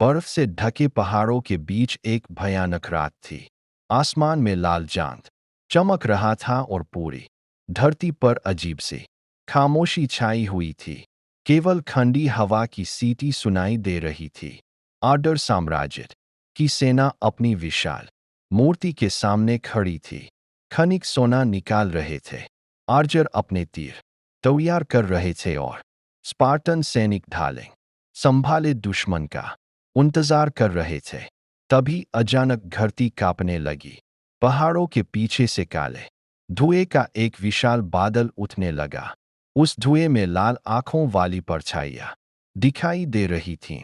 बर्फ से ढके पहाड़ों के बीच एक भयानक रात थी। आसमान में लाल चांद चमक रहा था और पूरी धरती पर अजीब सी खामोशी छाई हुई थी। केवल ठंडी हवा की सीटी सुनाई दे रही थी। आर्डर साम्राज्य की सेना अपनी विशाल मूर्ति के सामने खड़ी थी। खनिक सोना निकाल रहे थे, आर्चर अपने तीर तैयार कर रहे थे और स्पार्टन सैनिक ढालें संभाले दुश्मन का इंतजार कर रहे थे। तभी अचानक धरती कांपने लगी। पहाड़ों के पीछे से काले धुएं का एक विशाल बादल उठने लगा। उस धुएं में लाल आंखों वाली परछाइयां दिखाई दे रही थीं।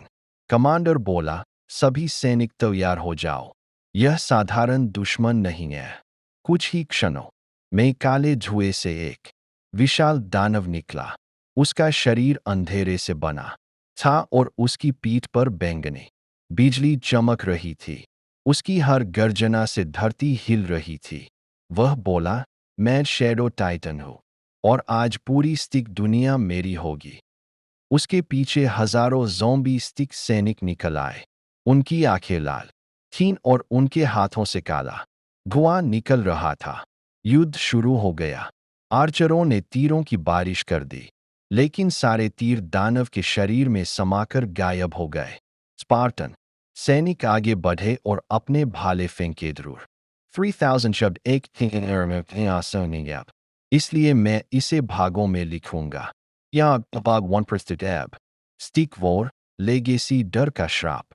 कमांडर बोला, सभी सैनिक तैयार हो जाओ, यह साधारण दुश्मन नहीं है। कुछ ही क्षणों में काले धुएं से एक विशाल दानव निकला। उसका शरीर अंधेरे से बना था और उसकी पीठ पर बैंगनी बिजली चमक रही थी। उसकी हर गर्जना से धरती हिल रही थी। वह बोला, मैं शैडो टाइटन हूँ और आज पूरी स्टिक दुनिया मेरी होगी। उसके पीछे हजारों ज़ॉम्बी स्टिक सैनिक निकल आए। उनकी आंखें लाल थीं और उनके हाथों से काला धुआं निकल रहा था। युद्ध शुरू हो गया। आर्चरों ने तीरों की बारिश कर दी, लेकिन सारे तीर दानव के शरीर में समाकर गायब हो गए। स्पार्टन सैनिक आगे बढ़े और अपने भाले फेंके जरूर। 3000 शब्द एक थे, इसलिए मैं इसे भागों में लिखूंगा। या भाग 1 प्रस्तुत एब स्टिक वॉर लेगेसी डर का श्राप।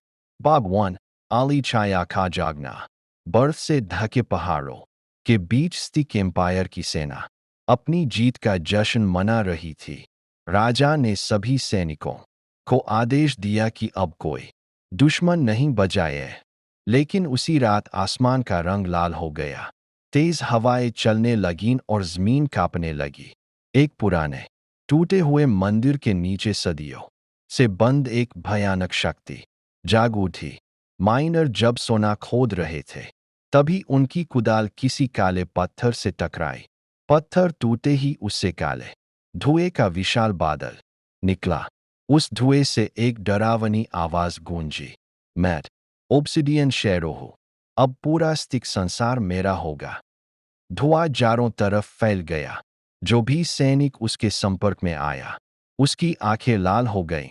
भाग 1 आली छाया का जागना। बर्फ से ढके पहाड़ों के बीच स्टिक एम्पायर की सेना अपनी जीत का जश्न मना रही थी। राजा ने सभी सैनिकों को आदेश दिया कि अब कोई दुश्मन नहीं बचाए। लेकिन उसी रात आसमान का रंग लाल हो गया। तेज हवाएं चलने लगीं और जमीन कांपने लगी। एक पुराने टूटे हुए मंदिर के नीचे सदियों से बंद एक भयानक शक्ति जाग उठी। माइनर जब सोना खोद रहे थे, तभी उनकी कुदाल किसी काले पत्थर से टकराई। पत्थर टूटे ही उससे काले धुएं का विशाल बादल निकला। उस धुएं से एक डरावनी आवाज गूंजी, मैं ऑब्सिडियन शैडो हूं, अब पूरा स्टिक संसार मेरा होगा। धुआं चारों तरफ फैल गया। जो भी सैनिक उसके संपर्क में आया, उसकी आंखें लाल हो गईं,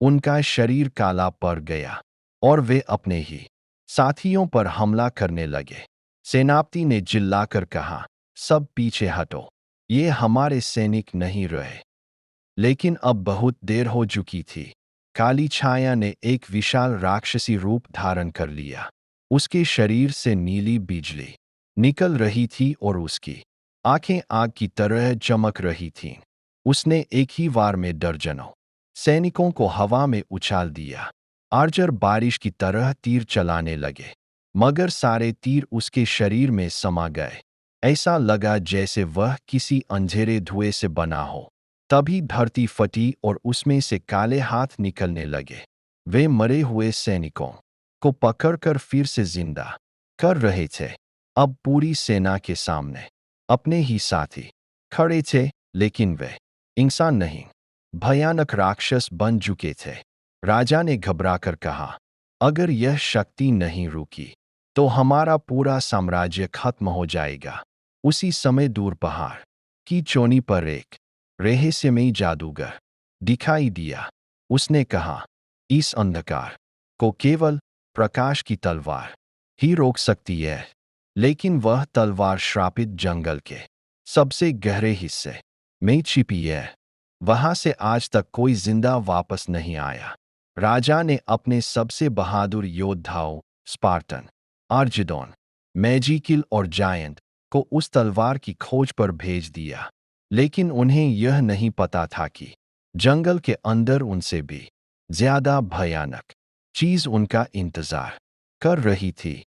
उनका शरीर काला पड़ गया और वे अपने ही साथियों पर हमला करने लगे। सेनापति ने चिल्लाकर कहा, सब पीछे हटो, ये हमारे सैनिक नहीं रहे। लेकिन अब बहुत देर हो चुकी थी। काली छाया ने एक विशाल राक्षसी रूप धारण कर लिया। उसके शरीर से नीली बिजली निकल रही थी और उसकी आंखें आग की तरह चमक रही थीं। उसने एक ही वार में दर्जनों सैनिकों को हवा में उछाल दिया। आर्चर बारिश की तरह तीर चलाने लगे, मगर सारे तीर उसके शरीर में समा गए। ऐसा लगा जैसे वह किसी अंधेरे धुएं से बना हो। तभी धरती फटी और उसमें से काले हाथ निकलने लगे। वे मरे हुए सैनिकों को पकड़कर फिर से जिंदा कर रहे थे। अब पूरी सेना के सामने अपने ही साथी खड़े थे, लेकिन वे इंसान नहीं, भयानक राक्षस बन चुके थे। राजा ने घबराकर कहा, अगर यह शक्ति नहीं रुकी तो हमारा पूरा साम्राज्य खत्म हो जाएगा। उसी समय दूर पहाड़ की चोटी पर एक रहस्यमयी जादूगर दिखाई दिया। उसने कहा, इस अंधकार को केवल प्रकाश की तलवार ही रोक सकती है। लेकिन वह तलवार श्रापित जंगल के सबसे गहरे हिस्से में छिपी है। वहां से आज तक कोई जिंदा वापस नहीं आया। राजा ने अपने सबसे बहादुर योद्धाओं स्पार्टन, आर्जिडोन, मैजिकिल और जायंट को उस तलवार की खोज पर भेज दिया। लेकिन उन्हें यह नहीं पता था कि जंगल के अंदर उनसे भी ज्यादा भयानक चीज उनका इंतजार कर रही थी।